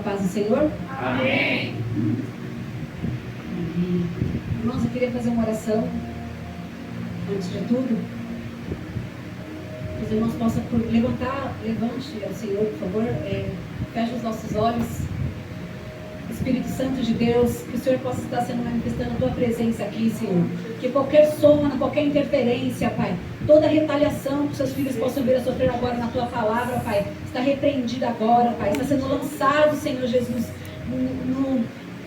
paz do Senhor? Amém. Irmãos, eu queria fazer uma oração antes de tudo. Os irmãos possam levante ao Senhor, por favor, feche os nossos olhos. Espírito Santo de Deus, que o Senhor possa estar sendo manifestando a tua presença aqui, Senhor. Que qualquer sono, qualquer interferência, Pai, toda retaliação que seus filhos possam vir a sofrer agora na tua palavra, Pai, está repreendida agora, Pai. Está sendo lançado, Senhor Jesus,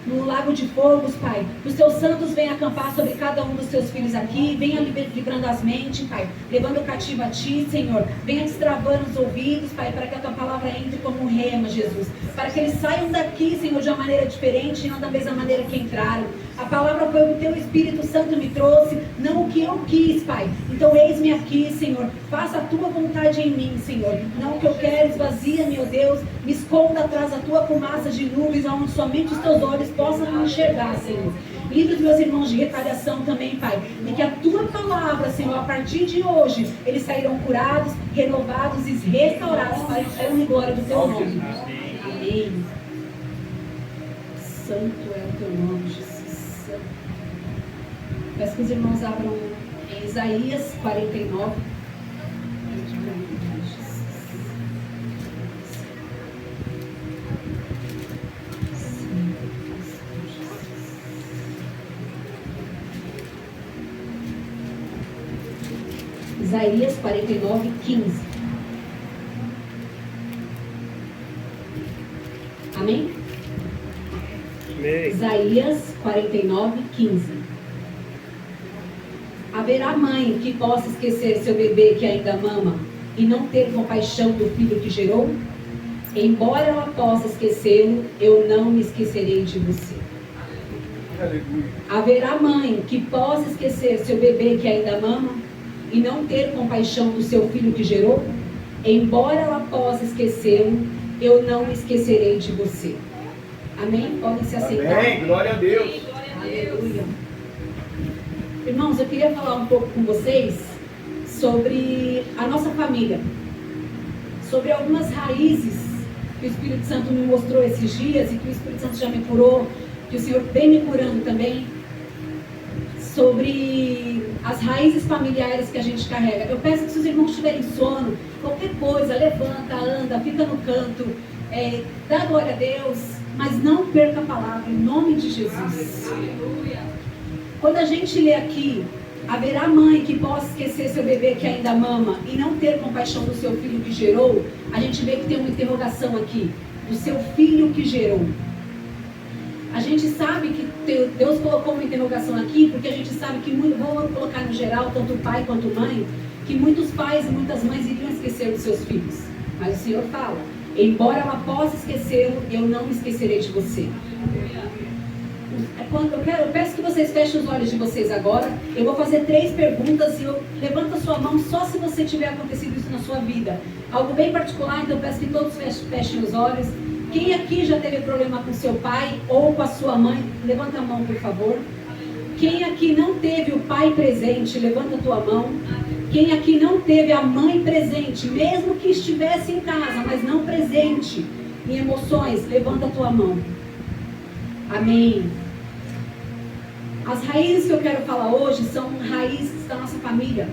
no lago de fogos, Pai. Os teus santos venham acampar sobre cada um dos teus filhos aqui. Venha livrando as mentes, Pai. Levando o cativo a ti, Senhor. Venha destravando os ouvidos, Pai, para que a tua palavra entre como um rema, Jesus. Para que eles saiam daqui, Senhor, de uma maneira diferente e não da mesma maneira que entraram. A palavra foi o que o teu Espírito Santo me trouxe, não o que eu quis, Pai. Então eis-me aqui, Senhor. Faça a tua vontade em mim, Senhor. Não o que eu quero, esvazia, meu Deus. Me esconda atrás da tua fumaça de nuvens, onde somente os teus olhos possam me enxergar, Senhor. Livre os meus irmãos de retaliação também, Pai. E que a tua palavra, Senhor, a partir de hoje, eles sairão curados, renovados e restaurados para a honra e glória do teu nome. Amém. Santo é o teu nome, Jesus. Peço que os irmãos abram em Isaías 49. Isaías 49, 15. Amém? Amém. Isaías 49, 15. Haverá mãe que possa esquecer seu bebê que ainda mama e não ter compaixão do filho que gerou? Embora ela possa esquecê-lo, eu não me esquecerei de você. Aleluia. Haverá mãe que possa esquecer seu bebê que ainda mama e não ter compaixão do seu filho que gerou? Embora ela possa esquecê-lo, eu não me esquecerei de você. Amém? Podem se aceitar. Amém. Glória a Deus. Aleluia. Irmãos, eu queria falar um pouco com vocês sobre a nossa família. Sobre algumas raízes que o Espírito Santo me mostrou esses dias e que o Espírito Santo já me curou, que o Senhor vem me curando também. Sobre as raízes familiares que a gente carrega. Eu peço que se os irmãos tiverem sono, qualquer coisa, levanta, anda, fica no canto, dá glória a Deus, mas não perca a palavra, em nome de Jesus. Aleluia. Quando a gente lê aqui, haverá mãe que possa esquecer seu bebê que ainda mama e não ter compaixão do seu filho que gerou, a gente vê que tem uma interrogação aqui, do seu filho que gerou. A gente sabe que Deus colocou uma interrogação aqui, porque a gente sabe que, vou colocar no geral, tanto pai quanto mãe, que muitos pais e muitas mães iriam esquecer dos seus filhos. Mas o Senhor fala, embora ela possa esquecê-lo, eu não me esquecerei de você. Eu peço que vocês fechem os olhos de vocês agora. Eu vou fazer 3 perguntas e levanta a sua mão só se você tiver acontecido isso na sua vida. Algo bem particular, então eu peço que todos fechem os olhos. Quem aqui já teve problema com seu pai ou com a sua mãe? Levanta a mão, por favor. Quem aqui não teve o pai presente? Levanta a tua mão. Quem aqui não teve a mãe presente, mesmo que estivesse em casa, mas não presente em emoções? Levanta a tua mão. Amém. As raízes que eu quero falar hoje são raízes da nossa família.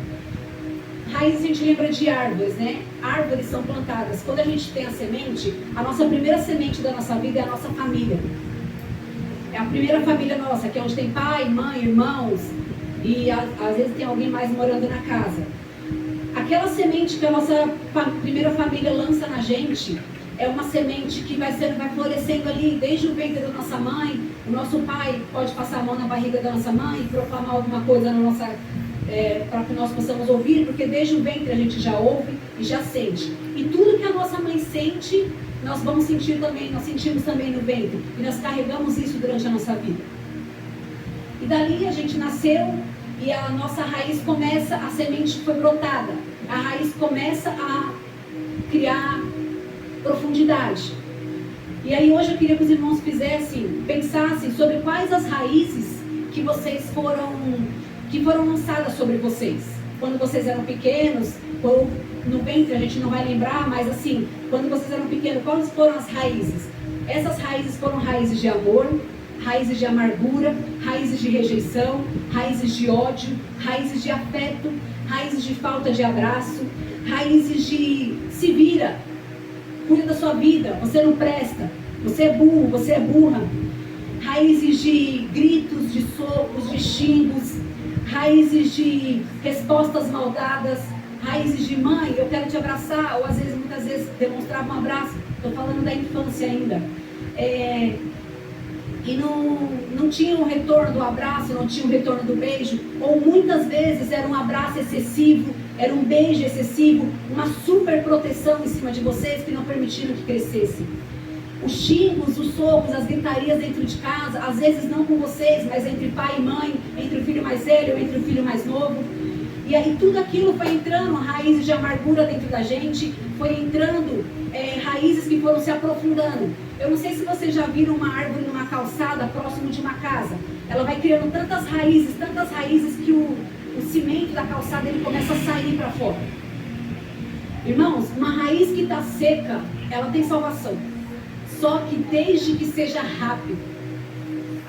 Raízes a gente lembra de árvores, né? Árvores são plantadas. Quando a gente tem a semente, a nossa primeira semente da nossa vida é a nossa família. É a primeira família nossa, que é onde tem pai, mãe, irmãos. E às vezes tem alguém mais morando na casa. Aquela semente que a nossa primeira família lança na gente é uma semente que vai florescendo ali desde o ventre da nossa mãe. O nosso pai pode passar a mão na barriga da nossa mãe e proclamar alguma coisa na nossa, para que nós possamos ouvir, porque desde o ventre a gente já ouve e já sente. E tudo que a nossa mãe sente, nós vamos sentir também, nós sentimos também no ventre. E nós carregamos isso durante a nossa vida. E dali a gente nasceu e a nossa raiz começa, a semente foi brotada. A raiz começa a criar profundidade. E aí hoje eu queria que os irmãos pensassem sobre quais as raízes que foram lançadas sobre vocês. Quando vocês eram pequenos, ou no ventre a gente não vai lembrar, mas assim, quando vocês eram pequenos, quais foram as raízes? Essas raízes foram raízes de amor, raízes de amargura, raízes de rejeição, raízes de ódio, raízes de afeto, raízes de falta de abraço, raízes de se vira, cuida da sua vida, você não presta, você é burro, você é burra, raízes de gritos, de socos, de xingos, raízes de respostas maldadas, raízes de mãe, eu quero te abraçar, ou às vezes, muitas vezes, demonstrava um abraço, estou falando da infância ainda, e não tinha um retorno do abraço, não tinha um retorno do beijo, ou muitas vezes era um abraço excessivo, era um beijo excessivo, uma super proteção em cima de vocês que não permitiram que crescessem. Os xingos, os socos, as gritarias dentro de casa, às vezes não com vocês, mas entre pai e mãe, entre o filho mais velho ou entre o filho mais novo. E aí tudo aquilo foi entrando, raízes de amargura dentro da gente, foi entrando raízes que foram se aprofundando. Eu não sei se vocês já viram uma árvore numa calçada próximo de uma casa. Ela vai criando tantas raízes que o cimento da calçada ele começa a sair para fora. Irmãos, uma raiz que está seca, ela tem salvação. Só que desde que seja rápido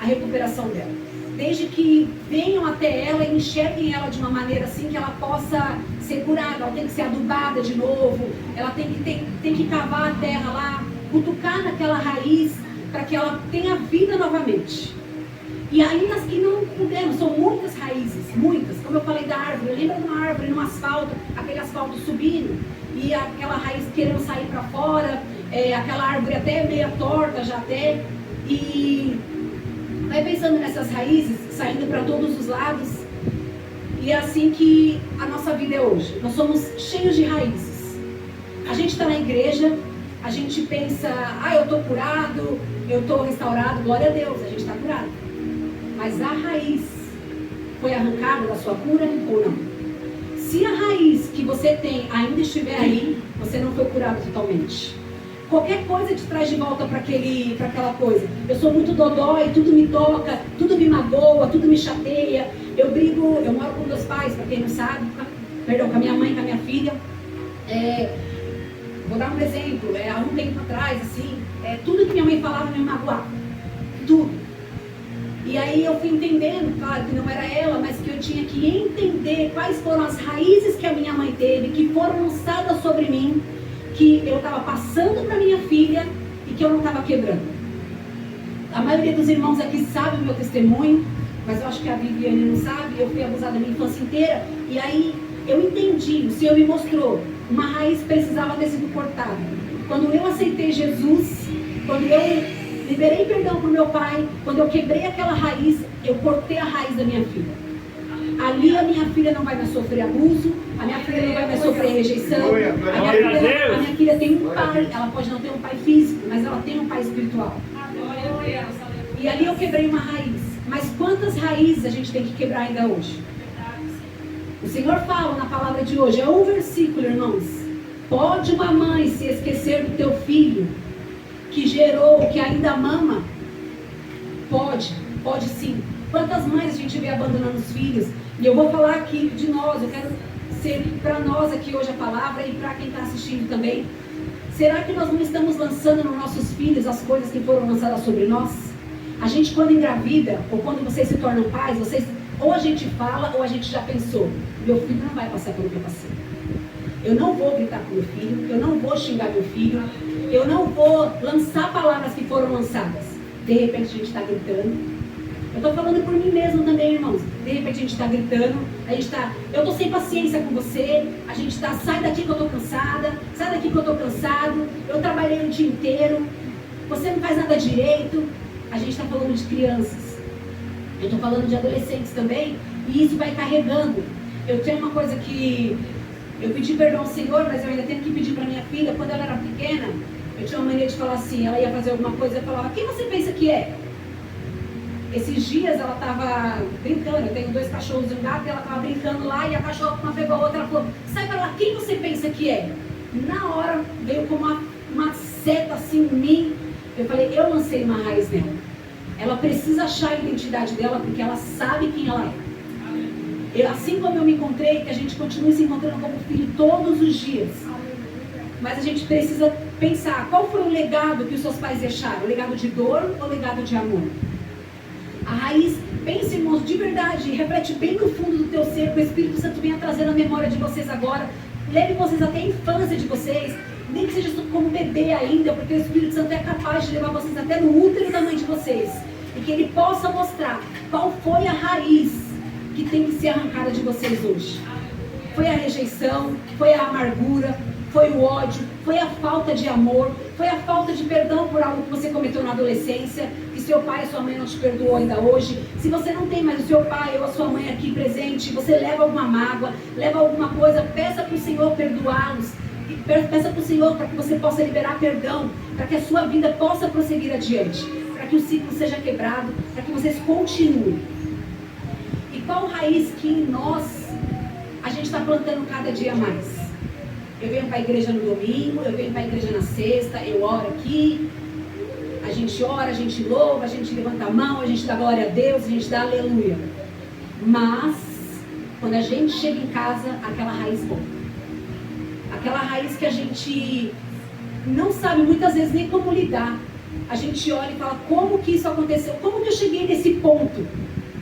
a recuperação dela. Desde que venham até ela e enxerguem ela de uma maneira assim que ela possa ser curada. Ela tem que ser adubada de novo. Ela tem que cavar a terra lá, cutucar naquela raiz para que ela tenha vida novamente. E ainda as que não puderam, são muitas raízes, muitas. Como eu falei da árvore, lembra de uma árvore no asfalto, aquele asfalto subindo e aquela raiz querendo sair para fora, aquela árvore até meia torta já até. E vai pensando nessas raízes, saindo para todos os lados. E é assim que a nossa vida é hoje. Nós somos cheios de raízes. A gente está na igreja, a gente pensa, eu estou curado, eu estou restaurado, glória a Deus, a gente está curado. Mas a raiz foi arrancada da sua cura ou não? Se a raiz que você tem ainda estiver aí, você não foi curado totalmente. Qualquer coisa te traz de volta para aquela coisa. Eu sou muito dodói, tudo me toca, tudo me magoa, tudo me chateia. Eu brigo, eu moro com meus pais, para quem não sabe, com a minha mãe, com a minha filha. Vou dar um exemplo, há um tempo atrás, assim, tudo que minha mãe falava me magoava. Tudo. E aí eu fui entendendo, claro, que não era ela, mas que eu tinha que entender quais foram as raízes que a minha mãe teve, que foram lançadas sobre mim, que eu estava passando para minha filha e que eu não estava quebrando. A maioria dos irmãos aqui sabe o meu testemunho, mas eu acho que a Viviane não sabe. Eu fui abusada a minha infância inteira e aí eu entendi, o Senhor me mostrou, uma raiz precisava ter sido cortada. Quando eu aceitei Jesus, quando eu liberei perdão para o meu pai, quando eu quebrei aquela raiz, eu cortei a raiz da minha filha. Ali a minha filha não vai mais sofrer abuso, a minha filha não vai mais sofrer rejeição, a minha filha tem um pai, ela pode não ter um pai físico, mas ela tem um pai espiritual. E ali eu quebrei uma raiz. Mas quantas raízes a gente tem que quebrar ainda hoje? O Senhor fala na palavra de hoje, é um versículo, irmãos. Pode uma mãe se esquecer do teu filho que gerou, que ainda mama? Pode sim. Quantas mães a gente vê abandonando os filhos? E eu vou falar aqui de nós, eu quero ser para nós aqui hoje a palavra e para quem está assistindo também. Será que nós não estamos lançando nos nossos filhos as coisas que foram lançadas sobre nós? A gente quando engravida, ou quando vocês se tornam pais, ou a gente fala ou a gente já pensou, meu filho não vai passar pelo que eu passei. Eu não vou gritar com meu filho, eu não vou xingar meu filho, eu não vou lançar palavras que foram lançadas. De repente a gente está gritando. Eu estou falando por mim mesmo também, irmãos. De repente a gente está gritando, eu estou sem paciência com você, a gente está, sai daqui que eu estou cansada, sai daqui que eu estou cansado, eu trabalhei o dia inteiro, você não faz nada direito. A gente está falando de crianças, eu estou falando de adolescentes também, e isso vai carregando. Eu tenho uma coisa que eu pedi perdão ao Senhor, mas eu ainda tenho que pedir para minha filha. Quando ela era pequena, eu tinha uma mania de falar assim, ela ia fazer alguma coisa, eu falava, quem você pensa que é? Esses dias ela estava brincando, eu tenho 2 cachorros e um gato, e ela estava brincando lá, e a cachorra uma pegou a outra, ela falou, sai para lá, quem você pensa que é? Na hora, veio como uma seta assim em mim, eu falei, eu lancei uma raiz nela. Ela precisa achar a identidade dela, porque ela sabe quem ela é. Assim como eu me encontrei, que a gente continue se encontrando como filho todos os dias. Mas a gente precisa pensar, qual foi o legado que os seus pais deixaram? O legado de dor ou o legado de amor? A raiz, pense, irmãos, de verdade, reflete bem no fundo do teu ser, que o Espírito Santo venha trazendo a memória de vocês agora. Leve vocês até a infância de vocês, nem que seja como bebê ainda, porque o Espírito Santo é capaz de levar vocês até no útero da mãe de vocês. E que Ele possa mostrar qual foi a raiz que tem que ser arrancada de vocês hoje. Foi a rejeição, foi a amargura, foi o ódio, foi a falta de amor, foi a falta de perdão por algo que você cometeu na adolescência, que seu pai e sua mãe não te perdoou ainda hoje. Se você não tem mais o seu pai ou a sua mãe aqui presente, você leva alguma mágoa, leva alguma coisa, peça para o Senhor perdoá-los. Peça para o Senhor para que você possa liberar perdão, para que a sua vida possa prosseguir adiante, para que o ciclo seja quebrado, para que vocês continuem. E qual raiz que em nós a gente está plantando cada dia mais? Eu venho para a igreja no domingo, eu venho para a igreja na sexta, eu oro aqui, a gente ora, a gente louva, a gente levanta a mão, a gente dá glória a Deus, a gente dá aleluia. Mas, quando a gente chega em casa, aquela raiz volta. Aquela raiz que a gente não sabe muitas vezes nem como lidar. A gente olha e fala, como que isso aconteceu? Como que eu cheguei nesse ponto?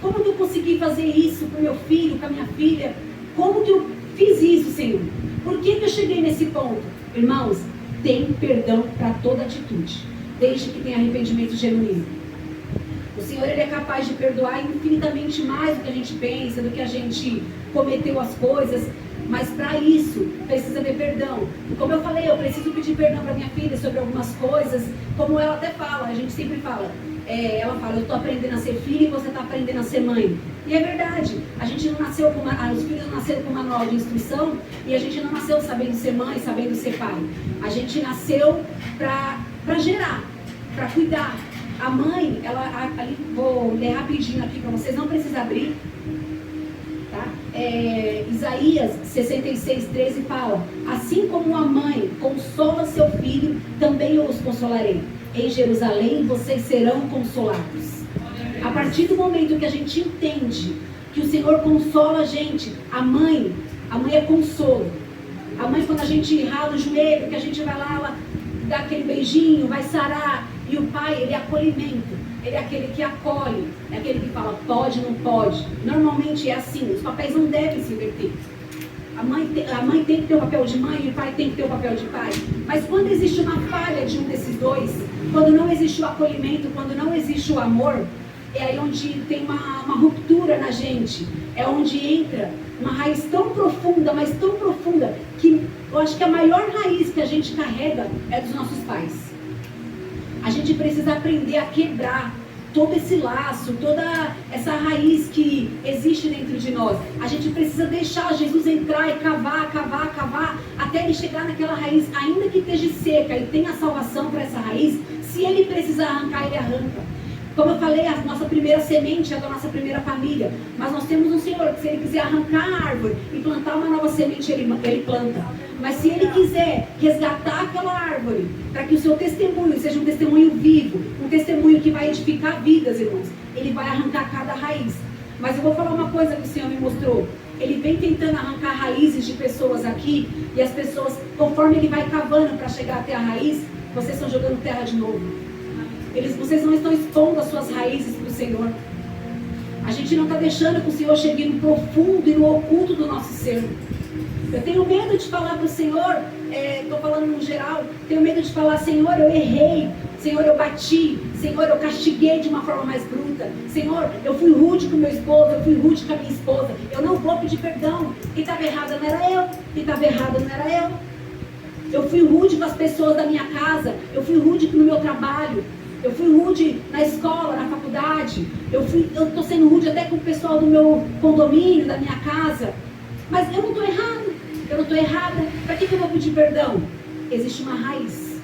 Como que eu consegui fazer isso com meu filho, com a minha filha? Como que eu fiz isso, Senhor? Por que eu cheguei nesse ponto? Irmãos, tem perdão para toda atitude, desde que tenha arrependimento genuíno. O Senhor, Ele é capaz de perdoar infinitamente mais do que a gente pensa, do que a gente cometeu as coisas, mas para isso precisa ter perdão. E como eu falei, eu preciso pedir perdão para minha filha sobre algumas coisas, como ela até fala, a gente sempre fala. Ela fala, eu estou aprendendo a ser filha e você está aprendendo a ser mãe. E é verdade, a gente não nasceu com os filhos não nasceram com manual de instrução e a gente não nasceu sabendo ser mãe, sabendo ser pai. A gente nasceu para gerar, para cuidar. A mãe, ela ali, vou ler rapidinho aqui para vocês, não precisa abrir. Tá? Isaías 66:13 fala, assim como a mãe consola seu filho, também eu os consolarei. Em Jerusalém vocês serão consolados. A partir do momento que a gente entende que o Senhor consola a gente, a mãe é consolo. A mãe, quando a gente rala o joelho, que a gente vai lá, ela dá aquele beijinho, vai sarar. E o pai, ele é acolhimento. Ele é aquele que acolhe, é aquele que fala pode, não pode. Normalmente é assim, os papéis não devem se inverter. A mãe tem que ter o papel de mãe e o pai tem que ter o papel de pai. Mas quando existe uma falha de um desses dois, quando não existe o acolhimento, quando não existe o amor, é aí onde tem uma ruptura na gente. É onde entra uma raiz tão profunda, mas tão profunda, que eu acho que a maior raiz que a gente carrega é dos nossos pais. A gente precisa aprender a quebrar todo esse laço, toda essa raiz que existe dentro de nós. A gente precisa deixar Jesus entrar e cavar, até ele chegar naquela raiz, ainda que esteja seca e tenha salvação para essa raiz. Se ele precisar arrancar, ele arranca. Como eu falei, a nossa primeira semente é da nossa primeira família. Mas nós temos um Senhor que, se Ele quiser arrancar a árvore e plantar uma nova semente, Ele planta. Mas se Ele quiser resgatar aquela árvore, para que o seu testemunho seja um testemunho vivo, um testemunho que vai edificar vidas, irmãos, Ele vai arrancar cada raiz. Mas eu vou falar uma coisa que o Senhor me mostrou. Ele vem tentando arrancar raízes de pessoas aqui, e as pessoas, conforme Ele vai cavando para chegar até a raiz, vocês estão jogando terra de novo. Vocês não estão expondo as suas raízes para o Senhor. A gente não está deixando que o Senhor chegue no profundo e no oculto do nosso ser. Eu tenho medo de falar para o Senhor, estou falando no geral, tenho medo de falar, Senhor, eu errei, Senhor, eu bati, Senhor, eu castiguei de uma forma mais bruta, Senhor, eu fui rude com meu esposo, eu fui rude com a minha esposa, eu não vou pedir perdão, quem estava errada não era eu, quem estava errada não era eu. Eu fui rude com as pessoas da minha casa, eu fui rude no meu trabalho, eu fui rude na escola, na faculdade, eu estou sendo rude até com o pessoal do meu condomínio, da minha casa, mas eu não estou errado, eu não estou errada, para que eu vou pedir perdão? Existe uma raiz.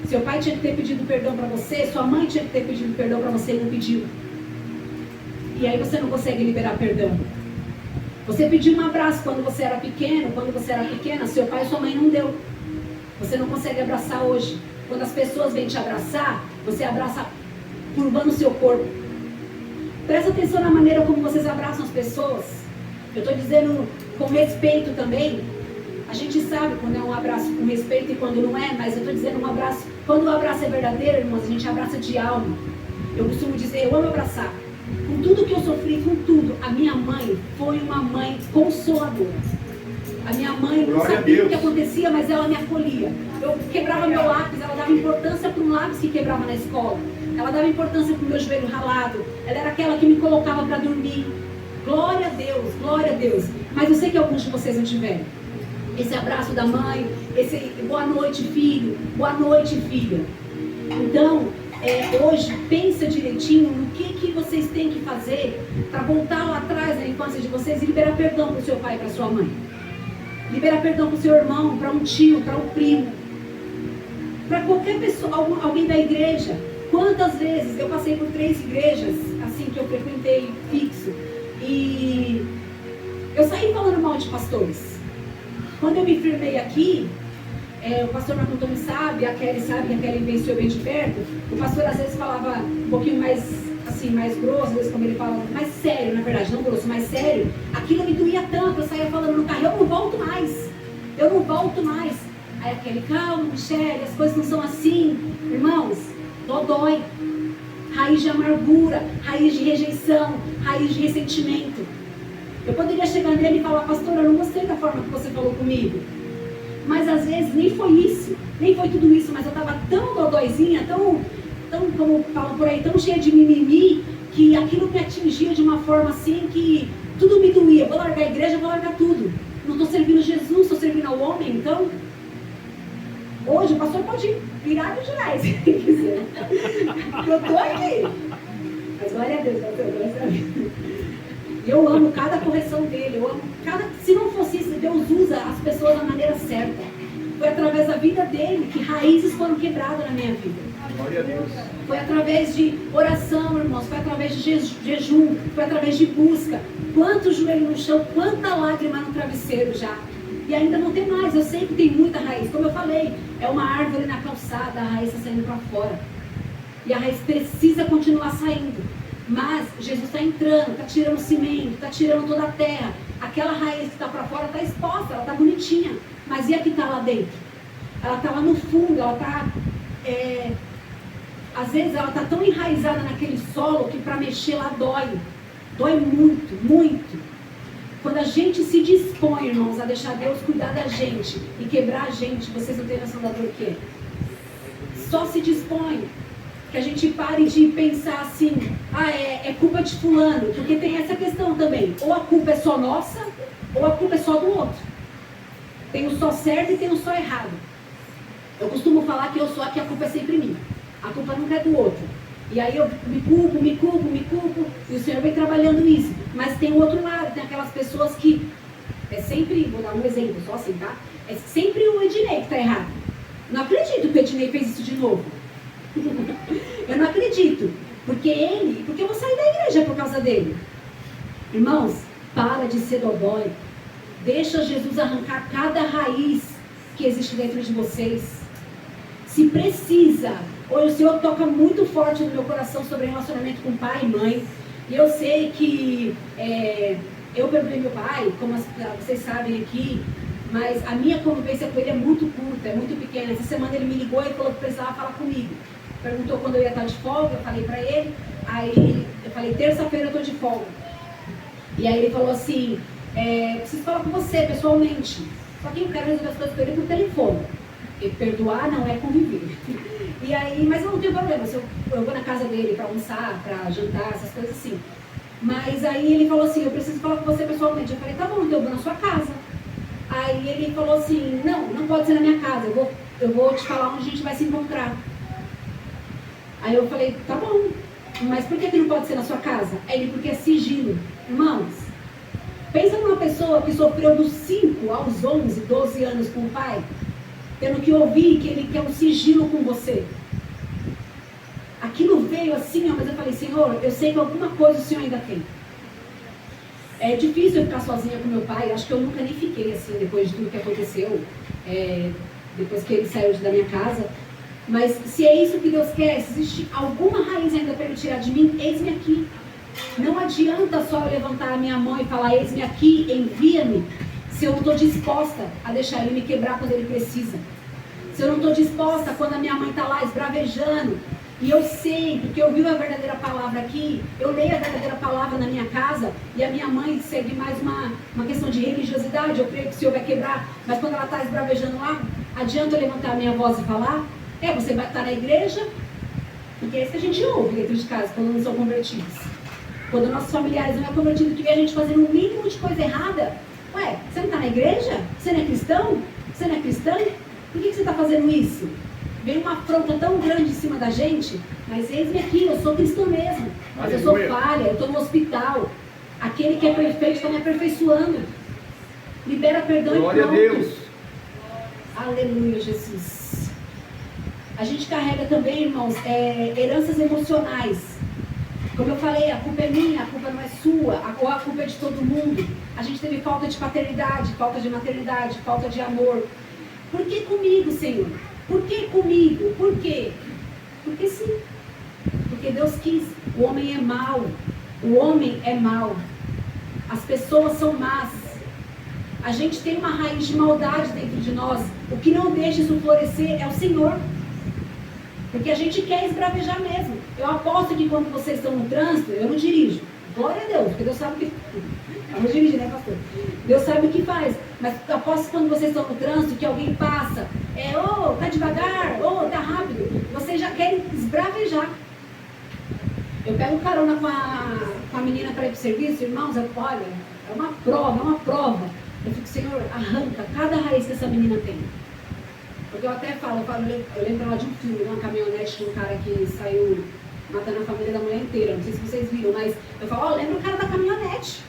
Seu pai tinha que ter pedido perdão para você, sua mãe tinha que ter pedido perdão para você e não pediu. E aí você não consegue liberar perdão. Você pediu um abraço quando você era pequeno, quando você era pequena, seu pai e sua mãe não deu. Você não consegue abraçar hoje. Quando as pessoas vêm te abraçar, você abraça curvando o seu corpo. Presta atenção na maneira como vocês abraçam as pessoas. Eu estou dizendo com respeito também. A gente sabe quando é um abraço com respeito e quando não é, mas eu estou dizendo um abraço, quando o abraço é verdadeiro, irmãos, a gente abraça de alma. Eu costumo dizer, eu amo abraçar. Com tudo que eu sofri, com tudo, a minha mãe foi uma mãe consoladora. A minha mãe não sabia o que acontecia, mas ela me acolhia. Eu quebrava meu lápis, ela dava importância para um lápis que quebrava na escola. Ela dava importância para o meu joelho ralado. Ela era aquela que me colocava para dormir. Glória a Deus, glória a Deus. Mas eu sei que alguns de vocês não tiveram. Esse abraço da mãe, esse boa noite, filho, boa noite, filha. Então, hoje, pensa direitinho no que vocês têm que fazer para voltar lá atrás na infância de vocês e liberar perdão para o seu pai e para a sua mãe. Liberar perdão para o seu irmão, para um tio, para um primo. Para qualquer pessoa, alguém da igreja. Quantas vezes eu passei por 3 igrejas, assim, que eu frequentei fixo. E eu saí falando mal de pastores. Quando eu me firmei aqui, o pastor Marco Antônio sabe, a Kelly sabe, que a Kelly venceu bem de perto. O pastor às vezes falava um pouquinho mais, assim, mais grosso, às vezes como ele fala, mais sério, na verdade, não grosso, mais sério. Aquilo me doía tanto, eu saía falando no carro, eu não volto mais. Eu não volto mais. Aí a Kelly, calma, Michele, as coisas não são assim. Irmãos, dói. Raiz de amargura, raiz de rejeição, raiz de ressentimento. Eu poderia chegar nele e falar, pastor, eu não gostei da forma que você falou comigo. Mas às vezes nem foi isso, nem foi tudo isso, mas eu estava tão dodóizinha, tão, como falam por aí, tão cheia de mimimi, que aquilo me atingia de uma forma assim que tudo me doía. Vou largar a igreja, vou largar tudo. Não estou servindo Jesus, estou servindo ao homem, então... Hoje o pastor pode virar e girar, se quiser. Eu estou aqui. Mas glória a Deus, eu amo cada correção dele, eu amo cada... Se não fosse isso, Deus usa as pessoas da maneira certa. Foi através da vida dele que raízes foram quebradas na minha vida. Glória a Deus. Foi através de oração, irmãos, foi através de jejum, foi através de busca. Quanto joelho no chão, quanta lágrima no travesseiro já. E ainda não tem mais, eu sei que tem muita raiz. Como eu falei, é uma árvore na calçada, a raiz está saindo para fora. E a raiz precisa continuar saindo. Mas Jesus está entrando, está tirando o cimento, está tirando toda a terra. Aquela raiz que está para fora está exposta, ela está bonitinha. Mas e a que está lá dentro? Ela está lá no fundo, ela está... Às vezes ela está tão enraizada naquele solo que para mexer lá dói. Dói muito, muito. Quando a gente se dispõe, irmãos, a deixar Deus cuidar da gente e quebrar a gente, vocês não têm noção da dor que é. Só se dispõe. Que a gente pare de pensar assim, é culpa de fulano, porque tem essa questão também. Ou a culpa é só nossa, ou a culpa é só do outro. Tem o só certo e tem o só errado. Eu costumo falar que eu sou a que a culpa é sempre minha. A culpa nunca é do outro. E aí eu me culpo, e o Senhor vem trabalhando isso. Mas tem o outro lado, tem aquelas pessoas que, sempre, vou dar um exemplo só assim, tá? É sempre o Ednei que está errado. Não acredito que o Ednei fez isso de novo. Eu não acredito. Porque eu vou sair da igreja por causa dele. Irmãos, para de ser dodói. Deixa Jesus arrancar cada raiz que existe dentro de vocês. Se precisa. Hoje o Senhor toca muito forte no meu coração sobre relacionamento com pai e mãe. E eu sei que eu perdoei meu pai, como vocês sabem aqui, mas a minha convivência com ele é muito curta, é muito pequena. Essa semana ele me ligou e falou que precisava falar comigo. Perguntou quando eu ia estar de folga, eu falei pra ele. Aí eu falei, terça-feira eu tô de folga. E aí ele falou assim, preciso falar com você pessoalmente. Só que eu quero resolver as coisas com ele por telefone. E perdoar não é conviver. E aí, mas eu não tenho problema, se eu vou na casa dele para almoçar, para jantar, essas coisas assim. Mas aí ele falou assim, eu preciso falar com você pessoalmente. Eu falei, tá bom, então eu vou na sua casa. Aí ele falou assim, não pode ser na minha casa, eu vou te falar onde a gente vai se encontrar. Aí eu falei, tá bom, mas por que não pode ser na sua casa? Aí ele, porque é sigilo. Irmãos, pensa numa pessoa que sofreu dos 5 aos 11, 12 anos com o pai, tendo que ouvir que ele quer um sigilo com você. Aquilo veio assim, mas eu falei, Senhor, eu sei que alguma coisa o Senhor ainda tem. É difícil eu ficar sozinha com meu pai, acho que eu nunca nem fiquei assim, depois de tudo que aconteceu, depois que ele saiu da minha casa. Mas se é isso que Deus quer, se existe alguma raiz ainda para ele tirar de mim, eis-me aqui. Não adianta só eu levantar a minha mão e falar, eis-me aqui, envia-me, se eu não estou disposta a deixar Ele me quebrar quando Ele precisa. Se eu não estou disposta quando a minha mãe está lá esbravejando, e eu sei, porque eu vi a verdadeira palavra aqui, eu leio a verdadeira palavra na minha casa, e a minha mãe segue mais uma questão de religiosidade, eu creio que o Senhor vai quebrar, mas quando ela está esbravejando lá, adianta eu levantar a minha voz e falar? Você vai estar na igreja, porque é isso que a gente ouve dentro de casa, quando não são convertidos. Quando nossos familiares não são convertidos, que vê a gente fazendo um mínimo de coisa errada. Você não está na igreja? Você não é cristão? Você não é cristã? Por que você está fazendo isso? Vem uma afronta tão grande em cima da gente, mas eis-me aqui, eu sou cristão mesmo. Mas eu sou falha, eu estou no hospital. Aquele que é perfeito está me aperfeiçoando. Libera perdão e pronto. Glória a Deus. Aleluia, Jesus. A gente carrega também, irmãos, heranças emocionais. Como eu falei, a culpa é minha, a culpa não é sua, ou a culpa é de todo mundo. A gente teve falta de paternidade, falta de maternidade, falta de amor. Por que comigo, Senhor? Por que comigo? Por quê? Porque sim. Porque Deus quis. O homem é mau. O homem é mau. As pessoas são más. A gente tem uma raiz de maldade dentro de nós. O que não deixa isso florescer é o Senhor. Porque a gente quer esbravejar mesmo. Eu aposto que quando vocês estão no trânsito, eu não dirijo. Glória a Deus, porque Deus sabe o que... Eu não dirijo, né, pastor? Deus sabe o que faz. Mas eu aposto que quando vocês estão no trânsito, que alguém passa, tá devagar, tá rápido, vocês já querem esbravejar. Eu pego carona com a menina para ir para o serviço, irmãos, olha, é uma prova. Eu fico, Senhor, arranca cada raiz que essa menina tem. Porque eu até falo, eu lembro lá de um filme, uma caminhonete de um cara que saiu matando a família da mulher inteira. Não sei se vocês viram, mas eu falo, lembra o cara da caminhonete.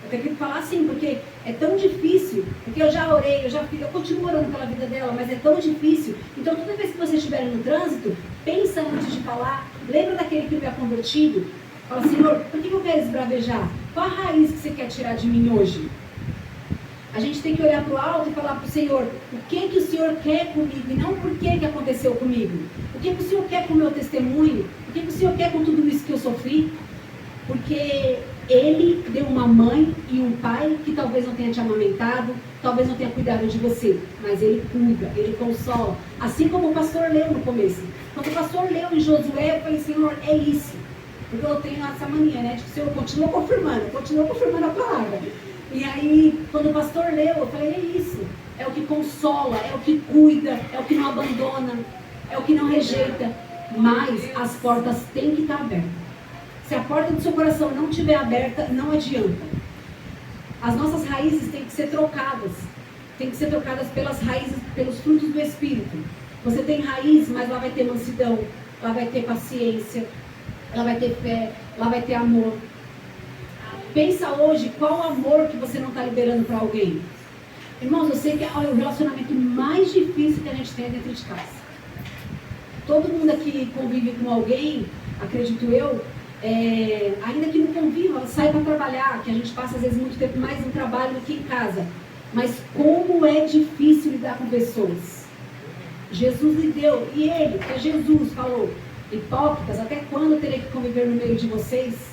Eu tenho que falar assim, porque é tão difícil, porque eu já orei, eu continuo orando pela vida dela, mas é tão difícil. Então toda vez que vocês estiverem no trânsito, pensa antes de falar, lembra daquele que é convertido, fala, Senhor, por que eu quero esbravejar? Qual a raiz que você quer tirar de mim hoje? A gente tem que olhar para o alto e falar para o Senhor, o que o Senhor quer comigo e não por que aconteceu comigo. O que o Senhor quer com o meu testemunho? O que o Senhor quer com tudo isso que eu sofri? Porque Ele deu uma mãe e um pai que talvez não tenha te amamentado, talvez não tenha cuidado de você, mas Ele cuida, Ele consola. Assim como o pastor leu no começo. Quando o pastor leu em Josué, eu falei, Senhor, é isso. Porque eu tenho essa mania, né? De que o Senhor continua confirmando a palavra. E aí, quando o pastor leu, eu falei, é isso. É o que consola, é o que cuida, é o que não abandona, é o que não rejeita. Mas as portas têm que estar abertas. Se a porta do seu coração não estiver aberta, não adianta. As nossas raízes têm que ser trocadas. Tem que ser trocadas pelas raízes, pelos frutos do Espírito. Você tem raiz, mas lá vai ter mansidão, lá vai ter paciência, lá vai ter fé, lá vai ter amor. Pensa hoje qual amor que você não está liberando para alguém. Irmãos, eu sei que o relacionamento mais difícil que a gente tem é dentro de casa. Todo mundo aqui convive com alguém, acredito eu, ainda que não conviva, sai para trabalhar, que a gente passa às vezes muito tempo mais no trabalho do que em casa. Mas como é difícil lidar com pessoas. Jesus lhe deu, e Ele, que é Jesus, falou, hipócritas, até quando eu terei que conviver no meio de vocês?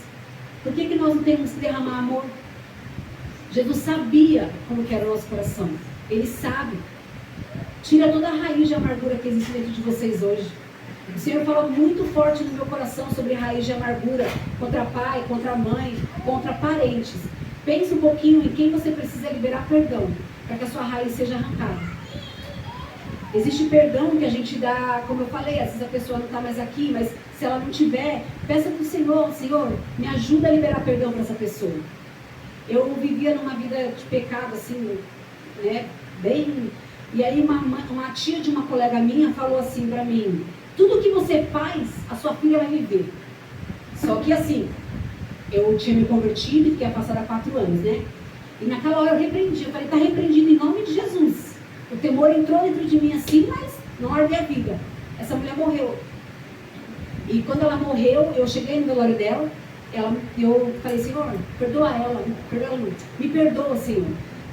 Por que nós não temos que derramar amor? Jesus sabia como que era o nosso coração. Ele sabe. Tira toda a raiz de amargura que existe dentro de vocês hoje. O Senhor falou muito forte no meu coração sobre a raiz de amargura contra pai, contra mãe, contra parentes. Pense um pouquinho em quem você precisa liberar perdão para que a sua raiz seja arrancada. Existe perdão que a gente dá, como eu falei, às vezes a pessoa não está mais aqui, mas se ela não tiver, peça para o Senhor, Senhor, me ajuda a liberar perdão para essa pessoa. Eu vivia numa vida de pecado, assim, né, bem... E aí uma tia de uma colega minha falou assim para mim, tudo que você faz, a sua filha vai viver. Só que assim, eu tinha me convertido e fiquei afastada há 4 anos, né? E naquela hora eu repreendi, eu falei, está repreendido em nome de Jesus. O temor entrou dentro de mim assim, mas não arde a vida. Essa mulher morreu. E quando ela morreu, eu cheguei no velório dela, eu falei, Senhor, perdoa ela, me perdoa, Senhor.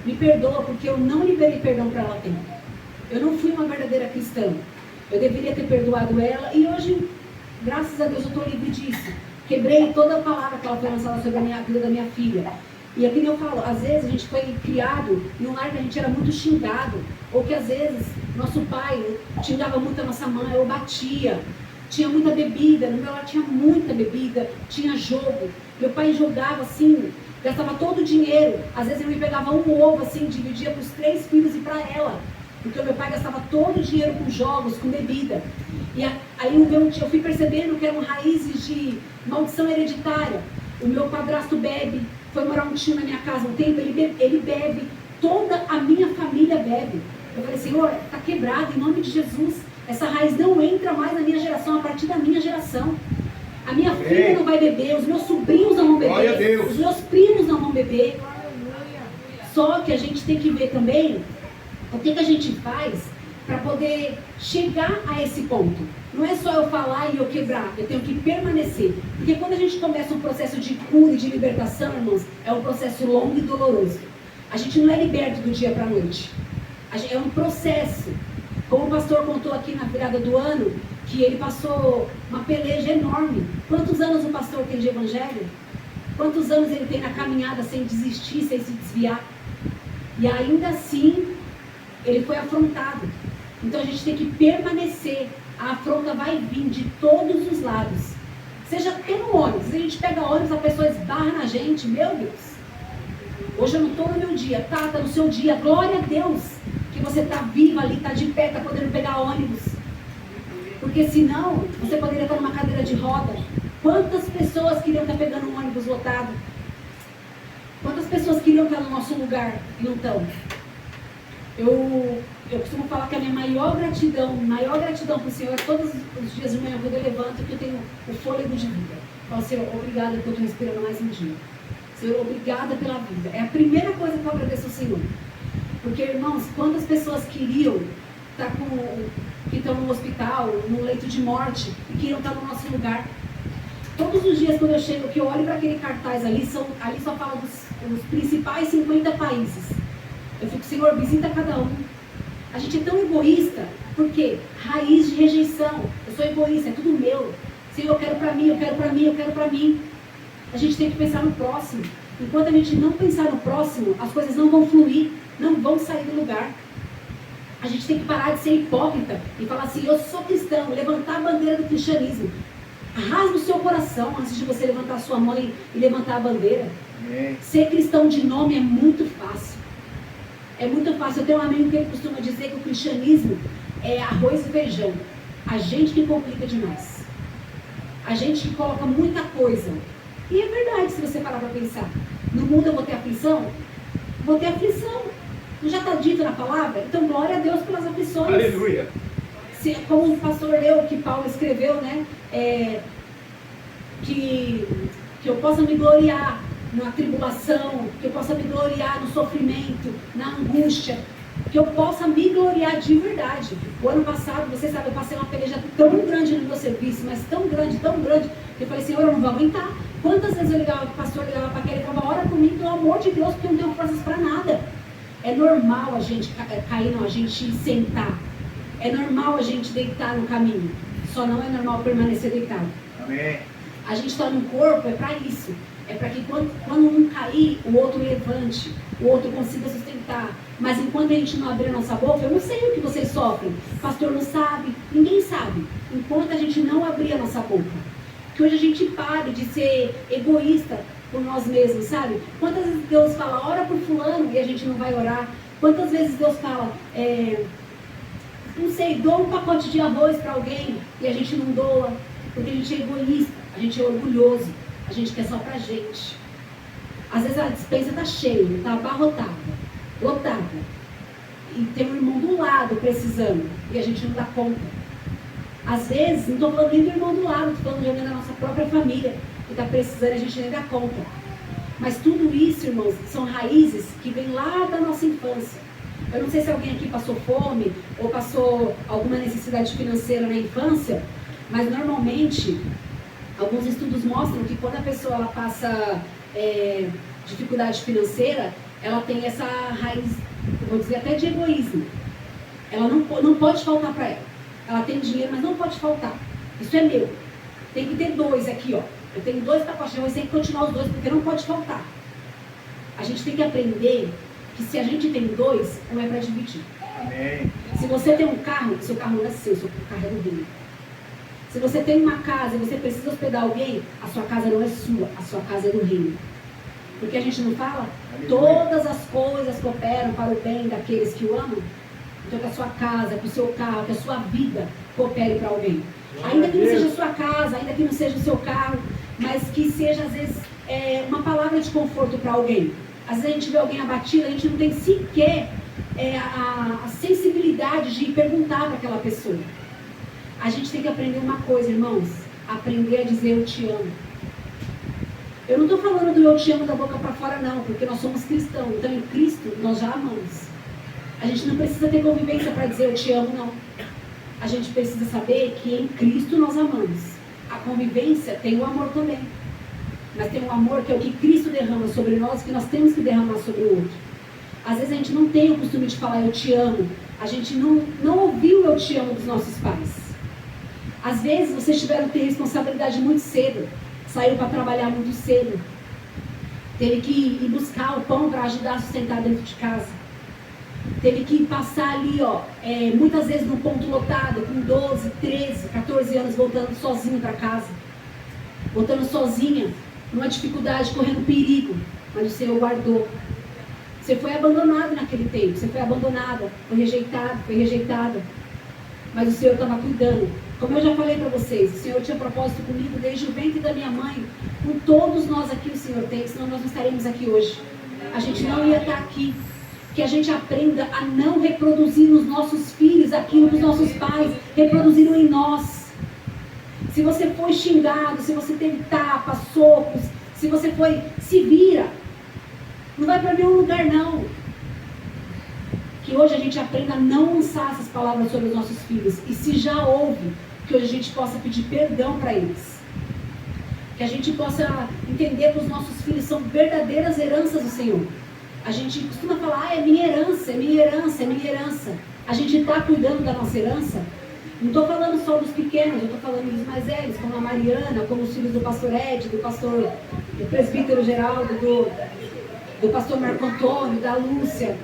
Me perdoa porque eu não liberei perdão para ela ter. Eu não fui uma verdadeira cristã. Eu deveria ter perdoado ela e hoje, graças a Deus, eu estou livre disso. Quebrei toda a palavra que ela foi lançada sobre a vida da minha filha. E é que eu falo, às vezes a gente foi criado em um lar que a gente era muito xingado, ou que às vezes nosso pai xingava muito a nossa mãe, ou batia, tinha muita bebida, no meu lar tinha muita bebida, tinha jogo, meu pai jogava assim, gastava todo o dinheiro, às vezes ele me pegava um ovo assim, dividia para os 3 filhos e para ela, porque o meu pai gastava todo o dinheiro com jogos, com bebida. E aí eu fui percebendo que eram raízes de maldição hereditária. O meu padrasto bebe, foi morar um tio na minha casa um tempo, ele bebe, toda a minha família bebe. Eu falei, Senhor, está quebrado em nome de Jesus. Essa raiz não entra mais na minha geração, a partir da minha geração. A minha filha não vai beber, os meus sobrinhos não vão beber, os meus primos não vão beber. Só que a gente tem que ver também o que a gente faz para poder chegar a esse ponto. Não é só eu falar e eu quebrar, eu tenho que permanecer. Porque quando a gente começa um processo de cura e de libertação, irmãos, é um processo longo e doloroso. A gente não é liberto do dia para a noite. É um processo. Como o pastor contou aqui na virada do ano, que ele passou uma peleja enorme. Quantos anos o pastor tem de evangelho? Quantos anos ele tem na caminhada sem desistir, sem se desviar? E ainda assim, ele foi afrontado. Então a gente tem que permanecer. A afronta vai vir de todos os lados. Seja até no ônibus. Se a gente pega ônibus, a pessoa esbarra na gente. Meu Deus. Hoje eu não estou no meu dia. Tá no seu dia. Glória a Deus que você está viva ali, está de pé, está podendo pegar ônibus. Porque senão, você poderia estar numa cadeira de roda. Quantas pessoas queriam estar pegando um ônibus lotado? Quantas pessoas queriam estar no nosso lugar e não estão? Eu costumo falar que a minha maior gratidão para o Senhor é todos os dias de manhã, quando eu levanto, que eu tenho o fôlego de vida. Eu falo, Senhor, obrigada porque eu estou respirando mais um dia. Senhor, obrigada pela vida. É a primeira coisa que eu agradeço ao Senhor. Porque, irmãos, quantas pessoas queriam estar que estão no hospital, no leito de morte, e queriam estar no nosso lugar. Todos os dias quando eu chego, que eu olho para aquele cartaz ali só fala dos principais 50 países. Eu fico, Senhor, visita cada um. A gente é tão egoísta, porque raiz de rejeição. Eu sou egoísta, é tudo meu. Senhor, eu quero para mim, eu quero para mim, eu quero para mim. A gente tem que pensar no próximo. Enquanto a gente não pensar no próximo, as coisas não vão fluir, não vão sair do lugar. A gente tem que parar de ser hipócrita e falar assim, eu sou cristão, levantar a bandeira do cristianismo. Rasga o seu coração antes de você levantar a sua mão e levantar a bandeira. Ser cristão de nome é muito fácil. É muito fácil. Eu tenho um amigo que ele costuma dizer que o cristianismo é arroz e feijão. A gente que complica demais. A gente que coloca muita coisa. E é verdade, se você parar para pensar. No mundo eu vou ter aflição? Vou ter aflição. Não já está dito na palavra? Então glória a Deus pelas aflições. Aleluia. Como o pastor leu, que Paulo escreveu, né? Que eu possa me gloriar na tribulação, que eu possa me gloriar no sofrimento, na angústia, que eu possa me gloriar de verdade. O ano passado, você sabe, eu passei uma peleja tão grande no meu serviço, mas tão grande, que eu falei, Senhor, eu não vou aguentar. Quantas vezes eu ligava, o pastor ligava para aquele e falava, ora por mim, pelo amor de Deus, porque eu não tenho forças para nada. É normal a gente cair, não, a gente sentar. É normal a gente deitar no caminho. Só não é normal permanecer deitado. Amém. A gente está no corpo, é para isso. É para que quando um cair, o outro levante, o outro consiga sustentar. Mas enquanto a gente não abrir a nossa boca, eu não sei o que vocês sofrem. O pastor não sabe, ninguém sabe. Enquanto a gente não abrir a nossa boca. Que hoje a gente pare de ser egoísta por nós mesmos, sabe? Quantas vezes Deus fala, ora por fulano, e a gente não vai orar? Quantas vezes Deus fala, não sei, doa um pacote de arroz para alguém, e a gente não doa? Porque a gente é egoísta, a gente é orgulhoso, a gente quer só pra gente. Às vezes a despensa está cheia, está abarrotada, lotada. E tem um irmão do lado precisando, e a gente não dá conta. Às vezes, não estou falando nem do irmão do lado, estou falando de alguém da nossa própria família, que está precisando e a gente nem dá conta. Mas tudo isso, irmãos, são raízes que vêm lá da nossa infância. Eu não sei se alguém aqui passou fome, ou passou alguma necessidade financeira na infância, mas normalmente, alguns estudos mostram que quando a pessoa ela passa dificuldade financeira, ela tem essa raiz, eu vou dizer até de egoísmo. Ela não pode faltar para ela. Ela tem dinheiro, mas não pode faltar. Isso é meu. Tem que ter 2 aqui, ó. Eu tenho 2 pacotes de arroz, tem que continuar os 2, porque não pode faltar. A gente tem que aprender que se a gente tem dois, um é para dividir. Amém. Se você tem um carro, seu carro não é seu carro é do reino. Se você tem uma casa e você precisa hospedar alguém, a sua casa não é sua, a sua casa é do reino. Porque a gente não fala? Todas as coisas cooperam para o bem daqueles que o amam. Então que a sua casa, que o seu carro, que a sua vida coopere para alguém. Ainda que não seja a sua casa, ainda que não seja o seu carro, mas que seja às vezes uma palavra de conforto para alguém. Às vezes a gente vê alguém abatido, a gente não tem sequer a sensibilidade de perguntar para aquela pessoa. A gente tem que aprender uma coisa, irmãos. Aprender a dizer eu te amo. Eu não estou falando do eu te amo da boca para fora não, porque nós somos cristãos. Então em Cristo nós já amamos. A gente não precisa ter convivência para dizer eu te amo, não. A gente precisa saber que em Cristo nós amamos. A convivência tem o amor também. Mas tem um amor que é o que Cristo derrama sobre nós, que nós temos que derramar sobre o outro. Às vezes a gente não tem o costume de falar eu te amo. A gente não ouviu o eu te amo dos nossos pais. Às vezes vocês tiveram que ter responsabilidade muito cedo. Saiu para trabalhar muito cedo. Teve que ir buscar o pão para ajudar a sustentar dentro de casa. Teve que passar ali, muitas vezes no ponto lotado, com 12, 13, 14 anos, voltando sozinho para casa. Voltando sozinha, numa dificuldade, correndo perigo. Mas o Senhor guardou. Você foi abandonado naquele tempo. Você foi abandonada, foi rejeitada. Mas o Senhor estava cuidando. Como eu já falei para vocês, o Senhor tinha propósito comigo desde o ventre da minha mãe. Com todos nós aqui o Senhor tem, senão nós não estaremos aqui hoje. A gente não ia estar aqui. Que a gente aprenda a não reproduzir nos nossos filhos aquilo que os nossos pais reproduziram em nós. Se você foi xingado, se você teve tapas, socos, se você foi, se vira. Não vai para nenhum lugar não. Que hoje a gente aprenda a não lançar essas palavras sobre os nossos filhos. E se já houve, que hoje a gente possa pedir perdão para eles. Que a gente possa entender que os nossos filhos são verdadeiras heranças do Senhor. A gente costuma falar, é minha herança, é minha herança, é minha herança. A gente está cuidando da nossa herança. Não estou falando só dos pequenos, eu estou falando dos mais velhos, como a Mariana, como os filhos do pastor Ed, do presbítero Geraldo, do pastor Marco Antônio, da Lúcia.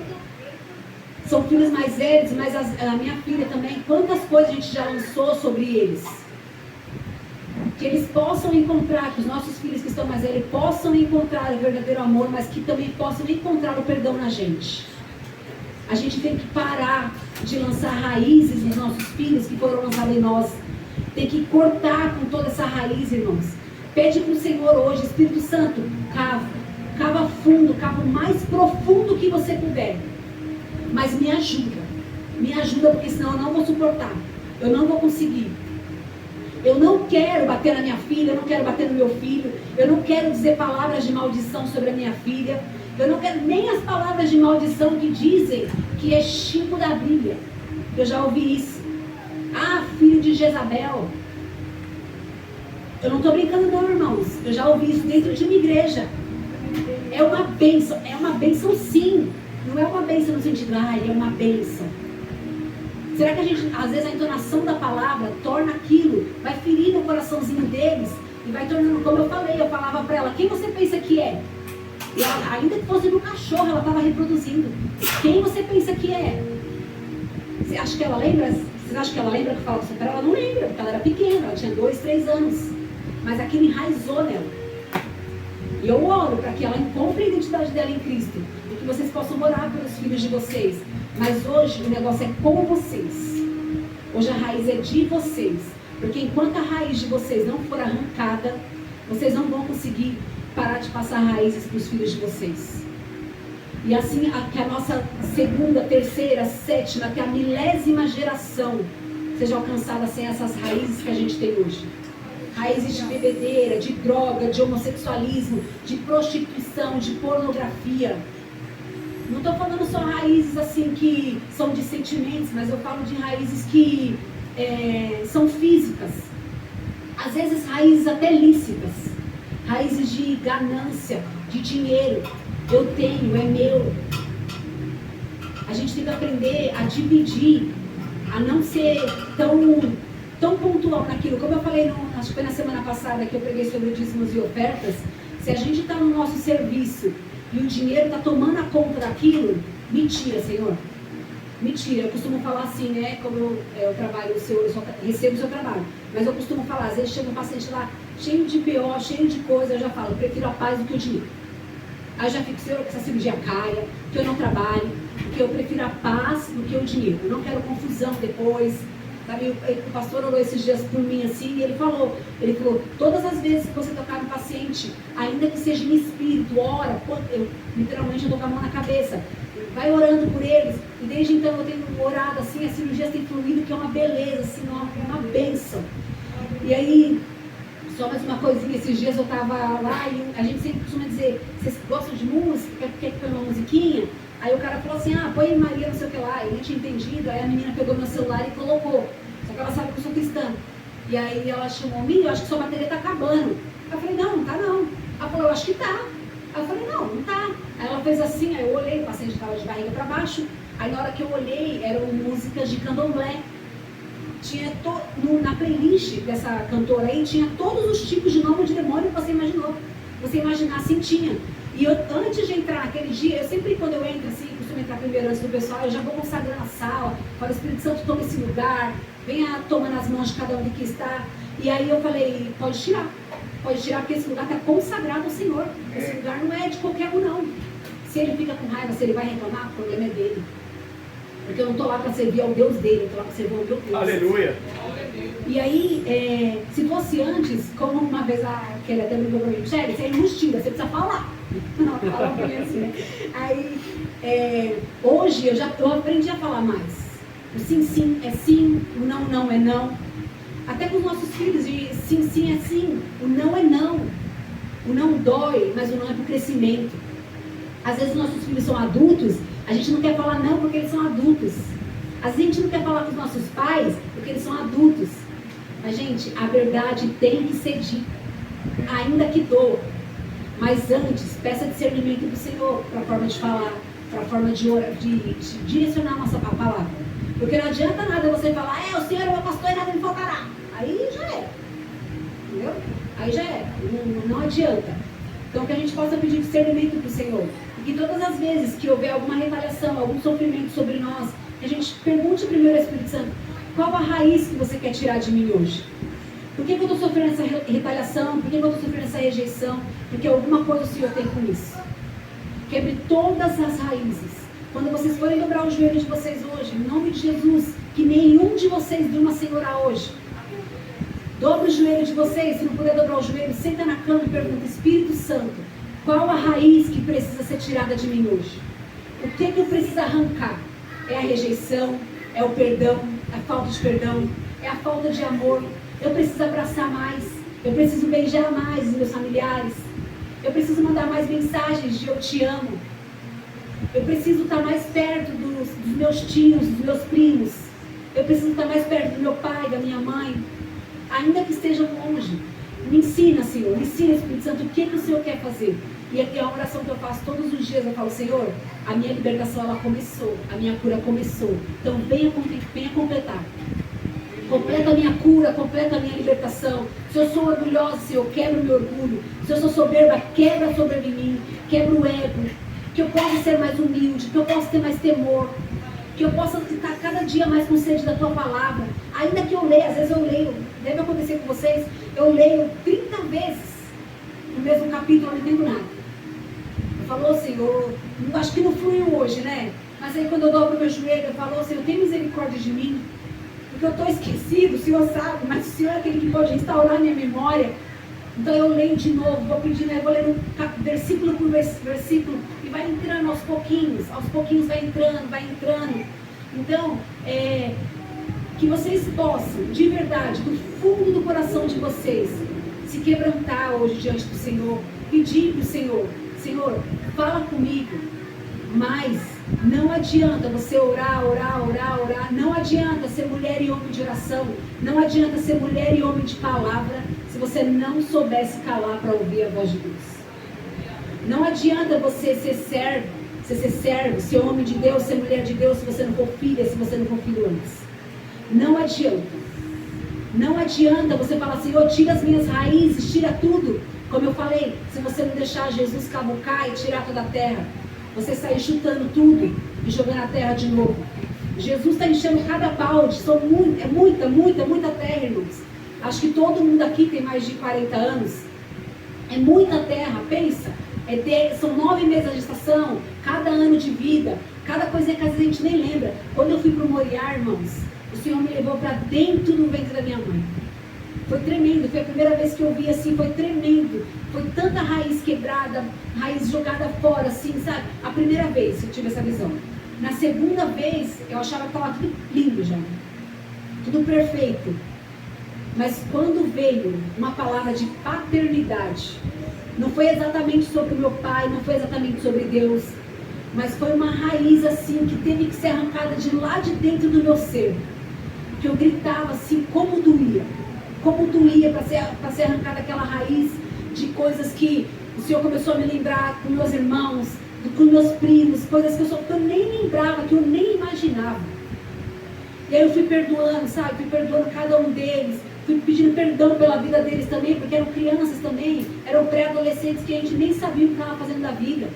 São filhos mais velhos, mas a minha filha também. Quantas coisas a gente já lançou sobre eles? Que eles possam encontrar, que os nossos filhos que estão mais velhos possam encontrar o verdadeiro amor, mas que também possam encontrar o perdão na gente. A gente tem que parar de lançar raízes nos nossos filhos que foram lançadas em nós. Tem que cortar com toda essa raiz, irmãos. Pede para o Senhor hoje, Espírito Santo, cava fundo, cava o mais profundo que você puder. Mas me ajuda, porque senão eu não vou suportar, eu não vou conseguir. Eu não quero bater na minha filha, eu não quero bater no meu filho, eu não quero dizer palavras de maldição sobre a minha filha, eu não quero nem as palavras de maldição que dizem que é Chico da Bíblia. Eu já ouvi isso. Ah, filho de Jezabel. Eu não estou brincando não, irmãos. Eu já ouvi isso dentro de uma igreja. É uma bênção sim. Não é uma bênção no sentido, é uma bênção. Será que a gente, às vezes a entonação da palavra torna aquilo, vai ferir no coraçãozinho deles e vai tornando, como eu falei, eu falava para ela, quem você pensa que é? E ela, ainda que fosse no cachorro, ela estava reproduzindo. Quem você pensa que é? Você acha que ela lembra? Vocês acham que ela lembra que eu falava isso para ela? Ela não lembra, porque ela era pequena, ela tinha 2, 3 anos. Mas aquilo enraizou nela. E eu oro para que ela encontre a identidade dela em Cristo. E que vocês possam orar pelos filhos de vocês. Mas hoje o negócio é com vocês. Hoje a raiz é de vocês. Porque enquanto a raiz de vocês não for arrancada, vocês não vão conseguir parar de passar raízes para os filhos de vocês. E assim que a nossa segunda, terceira, sétima, até a 1000ª geração seja alcançada sem essas raízes que a gente tem hoje. Raízes de bebedeira, de droga, de homossexualismo, de prostituição, de pornografia. Não estou falando só raízes assim que são de sentimentos, mas eu falo de raízes que são físicas. Às vezes raízes até lícitas. Raízes de ganância, de dinheiro. Eu tenho, é meu. A gente tem que aprender a dividir, a não ser tão pontual naquilo. Como eu falei, acho que foi na semana passada que eu preguei sobre dízimos e ofertas. Se a gente está no nosso serviço e o dinheiro está tomando a conta daquilo, me tira, Senhor. Mentira, eu costumo falar assim, né? Como eu trabalho, eu só recebo o seu trabalho. Mas eu costumo falar, às vezes chega um paciente lá cheio de BO, cheio de coisa, eu já falo, eu prefiro a paz do que o dinheiro. Aí eu já fico, Senhor, que essa cirurgia caia, que eu não trabalhe, porque eu prefiro a paz do que o dinheiro. Eu não quero confusão depois. Sabe, o pastor orou esses dias por mim assim, e ele falou, todas as vezes que você tocar no paciente, ainda que seja em espírito, ora, literalmente eu tô com a mão na cabeça. Vai orando por eles, e desde então eu tenho orado assim, as cirurgias têm fluído, que é uma beleza, assim, uma bênção. E aí, só mais uma coisinha, esses dias eu tava lá e a gente sempre costuma dizer, vocês gostam de música, quer que põe uma musiquinha? Aí o cara falou assim, põe Maria não sei o que lá, eu nem tinha entendido, aí a menina pegou meu celular e colocou, só que ela sabe que eu sou cristã. E aí ela chamou, eu acho que sua bateria tá acabando. Eu falei, não tá não. Ela falou, eu acho que tá. Aí eu falei, não tá. Aí ela fez assim, aí eu olhei, o paciente estava de barriga para baixo. Aí na hora que eu olhei, eram músicas de candomblé. Tinha na playlist dessa cantora aí, tinha todos os tipos de nome de demônio que você imaginou. Você imaginar assim, tinha. E eu, antes de entrar naquele dia, eu sempre quando eu entro assim, costumo entrar primeiro antes do pessoal, eu já vou consagrando a sala, falo, Espírito Santo, toma esse lugar, venha tomando as mãos de cada um que está. E aí eu falei, pode tirar, porque esse lugar está consagrado ao Senhor. Esse lugar não é de qualquer um, não. Se ele fica com raiva, se ele vai reclamar, o problema é dele. Porque eu não estou lá para servir ao Deus dele, eu estou lá para servir ao meu Deus. Aleluia. E aí, se fosse antes, como uma vez que ele até me falou para mim, Michele, você é injustiça, você precisa falar. Não, fala para mim assim, né? Aí, hoje eu aprendi a falar mais. O sim, sim é sim, o não, não é não. Até com os nossos filhos, de sim, sim é sim, o não é não. O não dói, mas o não é para o crescimento. Às vezes nossos filhos são adultos, a gente não quer falar não porque eles são adultos. Às vezes a gente não quer falar com os nossos pais porque eles são adultos. Mas, gente, a verdade tem que ser dita, ainda que doa. Mas antes, peça discernimento do Senhor para a forma de falar, para a forma de orar, de direcionar a nossa palavra. Porque não adianta nada você falar, o Senhor é meu pastor e nada me faltará. Aí já era. Entendeu? Aí já era. Não adianta. Então que a gente possa pedir discernimento para o Senhor. E que todas as vezes que houver alguma retaliação, algum sofrimento sobre nós, que a gente pergunte primeiro ao Espírito Santo, qual a raiz que você quer tirar de mim hoje? Por que eu estou sofrendo essa retaliação? Por que eu estou sofrendo essa rejeição? Porque alguma coisa o Senhor tem com isso. Quebre todas as raízes. Quando vocês forem dobrar os joelhos de vocês hoje, em nome de Jesus, que nenhum de vocês durma sem orar hoje. Dobra o joelho de vocês, se não puder dobrar o joelho, senta na cama e pergunta, Espírito Santo, qual a raiz que precisa ser tirada de mim hoje? O que eu preciso arrancar? É a rejeição? É o perdão? É a falta de perdão? É a falta de amor? Eu preciso abraçar mais? Eu preciso beijar mais os meus familiares? Eu preciso mandar mais mensagens de eu te amo? Eu preciso estar mais perto dos meus tios, dos meus primos? Eu preciso estar mais perto do meu pai, da minha mãe? Ainda que estejam longe. Me ensina, Senhor. Me ensina, Espírito Santo, o que o Senhor quer fazer. E aqui é uma oração que eu faço todos os dias. Eu falo, Senhor, a minha libertação, ela começou. A minha cura começou. Então, venha completar. Completa a minha cura, completa a minha libertação. Se eu sou orgulhosa, Senhor, quebra o meu orgulho. Se eu sou soberba, quebra sobre mim. Quebra o ego. Que eu possa ser mais humilde. Que eu possa ter mais temor. Que eu possa estar cada dia mais com sede da Tua palavra. Ainda que eu leia, às vezes eu leio, deve acontecer com vocês, eu leio 30 vezes no mesmo capítulo, eu não entendo nada. Eu falo, Senhor, acho que não fluiu hoje, né? Mas aí quando eu dobro o meu joelho, eu falo, Senhor, tem misericórdia de mim. Porque eu estou esquecido, o Senhor sabe, mas o Senhor é aquele que pode restaurar a minha memória. Então eu leio de novo, vou pedindo, eu vou lendo versículo por versículo, e vai entrando aos pouquinhos vai entrando. Então, que vocês possam, de verdade, do fundo do coração de vocês, se quebrantar hoje diante do Senhor, pedir para o Senhor, Senhor, fala comigo, mas não adianta você orar, não adianta ser mulher e homem de oração, não adianta ser mulher e homem de palavra, se você não soubesse calar para ouvir a voz de Deus. Não adianta você ser servo, ser homem de Deus, ser mulher de Deus, se você não for filha, se você não for filho antes. Não adianta. Não adianta você falar, Senhor, tira as minhas raízes, tira tudo. Como eu falei, se você não deixar Jesus cavucar e tirar toda a terra, você sair chutando tudo e jogando a terra de novo. Jesus está enchendo cada balde. É muita terra, irmãos. Acho que todo mundo aqui tem mais de 40 anos. É muita terra, pensa. São 9 meses de estação, cada ano de vida, cada coisa que às vezes a gente nem lembra. Quando eu fui para o Moriá, irmãos, o Senhor me levou para dentro do ventre da minha mãe. Foi tremendo, foi a primeira vez que eu vi assim, foi tremendo. Foi tanta raiz quebrada, raiz jogada fora, assim, sabe? A primeira vez que eu tive essa visão. Na segunda vez, eu achava que estava tudo lindo já, tudo perfeito. Mas quando veio uma palavra de paternidade, não foi exatamente sobre o meu pai, não foi exatamente sobre Deus, mas foi uma raiz assim, que teve que ser arrancada de lá de dentro do meu ser. Que eu gritava assim, como doía para ser arrancada aquela raiz de coisas que o Senhor começou a me lembrar com meus irmãos, com meus primos, coisas que eu nem lembrava, que eu nem imaginava. E aí eu fui perdoando, sabe? Fui perdoando cada um deles, fui pedindo perdão pela vida deles também, porque eram crianças também, eram pré-adolescentes que a gente nem sabia o que estava fazendo da vida.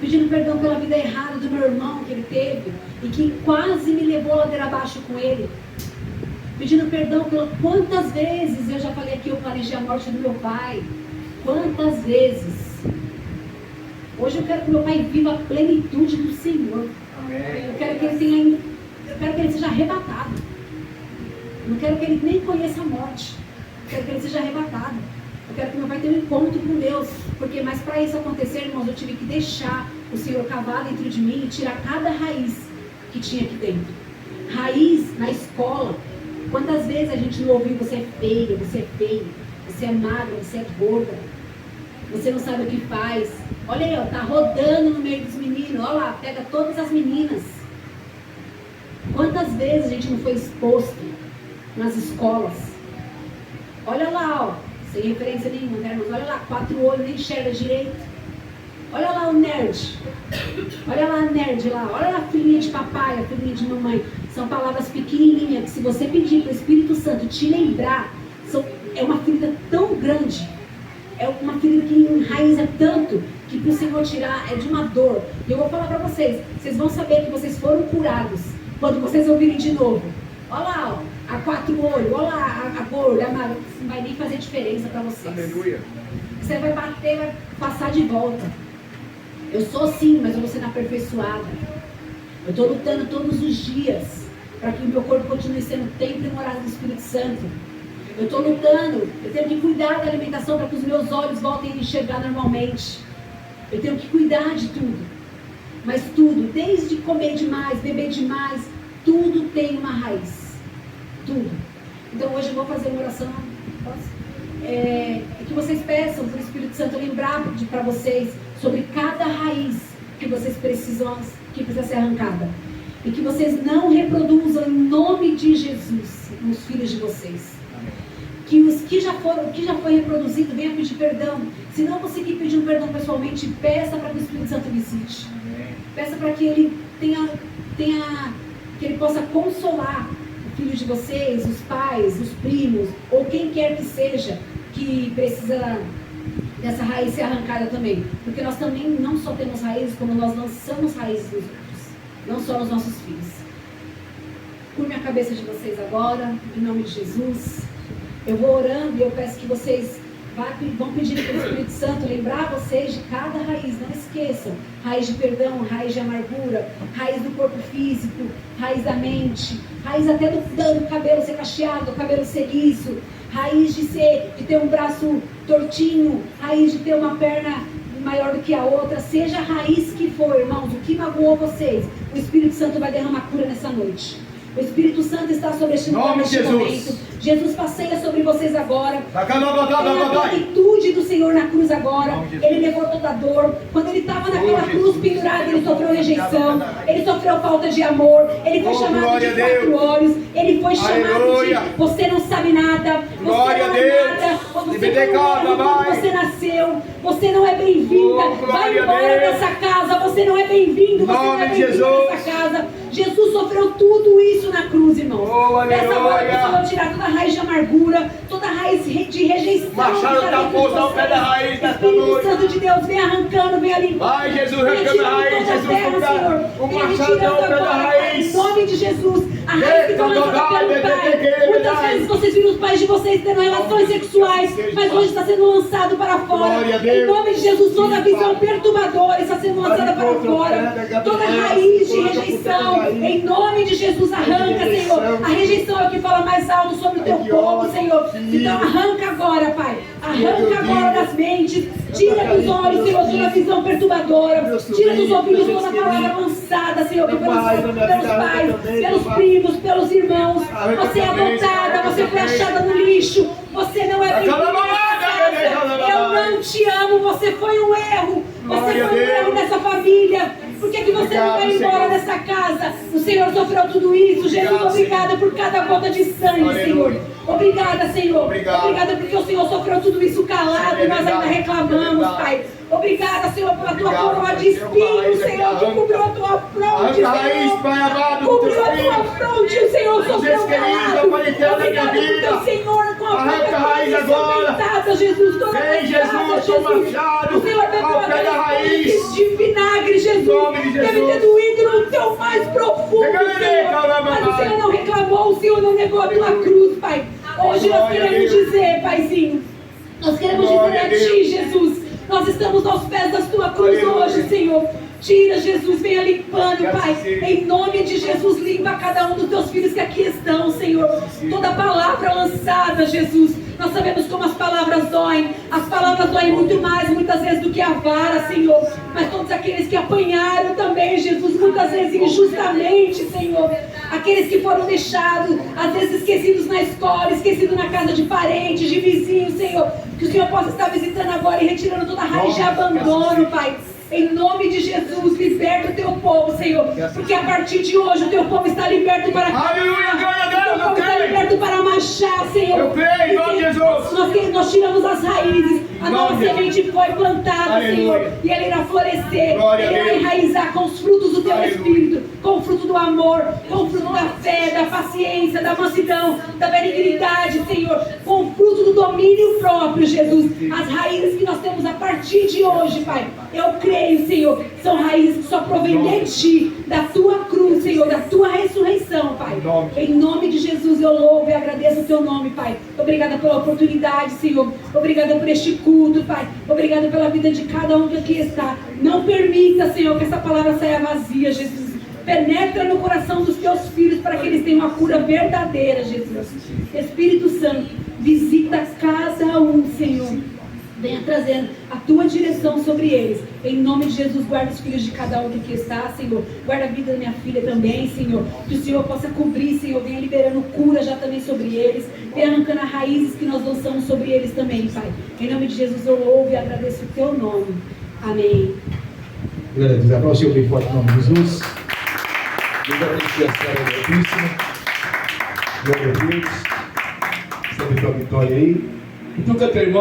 Pedindo perdão pela vida errada do meu irmão que ele teve e que quase me levou a ladeira abaixo com ele. Pedindo perdão pela quantas vezes eu já falei aqui, eu planejei a morte do meu pai. Quantas vezes. Hoje eu quero que meu pai viva a plenitude do Senhor. Amém. Eu quero que ele seja arrebatado. Eu não quero que ele nem conheça a morte. Eu quero que ele seja arrebatado. Eu quero que meu pai tenha um encontro com Deus. Mas para isso acontecer, irmãos, eu tive que deixar o Senhor cavar dentro de mim e tirar cada raiz que tinha aqui dentro. Raiz na escola. Quantas vezes a gente não ouviu: você é feia, você é feio, você é magra, você é gorda, você não sabe o que faz. Olha aí, ó, tá rodando no meio dos meninos. Olha lá, pega todas as meninas. Quantas vezes a gente não foi exposto nas escolas? Olha lá, ó, sem referência nenhuma, né, irmãos? Olha lá, 4 olhos, nem enxerga direito. Olha lá o nerd. Olha lá a nerd lá. Olha lá a filhinha de papai, a filhinha de mamãe. São palavras pequenininhas que se você pedir para o Espírito Santo te lembrar, é uma ferida tão grande. É uma ferida que enraiza tanto que para o Senhor tirar é de uma dor. E eu vou falar para vocês vão saber que vocês foram curados quando vocês ouvirem de novo. Olha lá, ó, a 4 olhos, olha lá a gorda, a magra. Não vai nem fazer diferença para vocês. Aleluia. Você vai bater, vai passar de volta. Eu sou assim, mas eu vou sendo aperfeiçoada. Eu estou lutando todos os dias para que o meu corpo continue sendo templo e morada do Espírito Santo. Eu estou lutando, eu tenho que cuidar da alimentação para que os meus olhos voltem a enxergar normalmente. Eu tenho que cuidar de tudo. Mas tudo, desde comer demais, beber demais, tudo tem uma raiz. Tudo. Então hoje eu vou fazer uma oração. Posso? Que vocês peçam para o Espírito Santo lembrar para vocês sobre cada raiz que vocês precisam, que precisa ser arrancada. E que vocês não reproduzam em nome de Jesus nos filhos de vocês. Que o que já foi reproduzido, venha pedir perdão. Se não conseguir pedir um perdão pessoalmente, peça para que o Espírito Santo visite. Peça para que ele que ele possa consolar o filho de vocês, os pais, os primos, ou quem quer que seja, que precisa dessa raiz ser arrancada também. Porque nós também não só temos raízes, como nós lançamos raízes nos outros. Não só nos nossos filhos. Curve a cabeça de vocês agora, em nome de Jesus. Eu vou orando e eu peço que vocês vão pedir para o Espírito Santo lembrar vocês de cada raiz. Não esqueçam. Raiz de perdão, raiz de amargura, raiz do corpo físico, raiz da mente, raiz até do cabelo ser cacheado, do cabelo ser liso, raiz de ter um braço tortinho, raiz de ter uma perna maior do que a outra. Seja a raiz que for, irmãos, o que magoou vocês, o Espírito Santo vai derramar cura nessa noite. O Espírito Santo está sobre este lugar neste momento. Jesus passeia sobre vocês agora. Tem a plenitude do Senhor na cruz agora. Ele levou toda a dor. Quando ele estava naquela cruz pendurado, ele sofreu rejeição. Ele sofreu falta de amor. Ele foi chamado de 4 olhos. Ele foi chamado de você não sabe nada. Você não é nada. Você nasceu. Você não é bem-vinda. Vai embora dessa casa. Você não é bem-vindo. Você não é bem-vindo nessa casa. Jesus sofreu tudo isso na cruz, irmãos. Peça agora que o Senhor tirar toda a raiz de amargura, toda a raiz raiz de rejeição. Machado da força ao pé da raiz desta Espírito noite. Santo de Deus, vem arrancando, vem limpando. Vai, Jesus, arrancando a raiz, Jesus, o machado ao pé da raiz. Em nome de Jesus, a raiz que foi lançada pelo Pai. Muitas vezes vocês viram os pais de vocês tendo relações sexuais, mas hoje está sendo lançado para fora. Em nome de Jesus, toda visão perturbadora está sendo lançada para fora. Toda raiz de rejeição, em nome de Jesus, arranca, Senhor. A rejeição é o que fala mais alto sobre o teu povo, Senhor. Então arranca agora, Pai. Arranca agora das mentes. Tira dos olhos, Senhor, toda visão perturbadora. Tira dos ouvidos toda palavra lançada, Senhor, pelos pais, pelos primos, pelos irmãos. Você é adotada, você foi achada no lixo. Você não é bem-vinda nessa casa. Eu não te amo, você foi um erro. Você foi um erro nessa família. Por que você não vai embora dessa casa? O Senhor sofreu tudo isso. Jesus, obrigada por cada gota de sangue, Senhor. Obrigada, Senhor. Obrigada porque o Senhor sofreu tudo isso calado e nós ainda reclamamos, Pai. Obrigada, Senhor, pela tua coroa de espinhos, Senhor, que cobriu a tua fronte, Senhor. Cobriu a tua fronte, o Senhor sofreu calado. Obrigada por teu Senhor com a tua aumentada, Jesus, toda vez, Jesus. O Senhor bebeu aquele de vinagre, Jesus. Deve ter doído no teu mais profundo, Senhor. Mas o Senhor não reclamou, o Senhor não negou a tua cruz, Pai. Hoje nós queremos dizer, Paizinho, nós queremos dizer a Ti, Jesus, nós estamos aos pés da Tua cruz hoje, Senhor. Tira, Jesus, venha limpando, Pai. Em nome de Jesus, limpa cada um dos Teus filhos que aqui estão, Senhor. Toda palavra lançada, Jesus. Nós sabemos como as palavras doem. As palavras doem muito mais, muitas vezes, do que a vara, Senhor. Mas todos aqueles que apanharam também, Jesus, muitas vezes injustamente, Senhor. Aqueles que foram deixados, às vezes esquecidos na escola, esquecidos na casa de parentes, de vizinhos, Senhor. Que o Senhor possa estar visitando agora e retirando toda a raiz de abandono, Pai. Em nome de Jesus, liberta o teu povo, Senhor. Porque a partir de hoje o teu povo está liberto para Aleluia, glória a Deus, o teu povo está liberto para marchar, Senhor. Eu creio, em nome de Jesus. Nós tiramos as raízes. A nova semente foi plantada, Senhor. E ela irá florescer. Ele irá enraizar com os frutos do teu Espírito. Com o fruto do amor. Com o fruto da fé, da paciência, da mansidão, da benignidade, Senhor. Com o fruto do domínio próprio, Jesus. As raízes que nós temos a partir de hoje, Pai. Eu creio, Senhor, são raízes que só provêm de Ti, da Tua cruz, Senhor, da Tua ressurreição, Pai. Em nome de Jesus eu louvo e agradeço o Teu nome, Pai. Obrigada pela oportunidade, Senhor. Obrigada por este culto, Pai. Obrigada pela vida de cada um que aqui está. Não permita, Senhor, que essa palavra saia vazia, Jesus. Penetra no coração dos Teus filhos para que eles tenham uma cura verdadeira, Jesus. Espírito Santo, visita cada um, Senhor. Venha trazendo a Tua direção sobre eles. Em nome de Jesus, guarda os filhos de cada um que aqui está, Senhor. Guarda a vida da minha filha também, Senhor. Que o Senhor possa cobrir, Senhor. Venha liberando cura já também sobre eles. Venha arrancando as raízes que nós lançamos sobre eles também, Pai. Em nome de Jesus eu louvo e agradeço o Teu nome. Amém. Glória a Deus. Aplausos o bem forte em nome de Jesus. Deus abençoe a senhora gratíssima. Glória a Deus. Estamos com a vitória aí. Então, canta, irmão.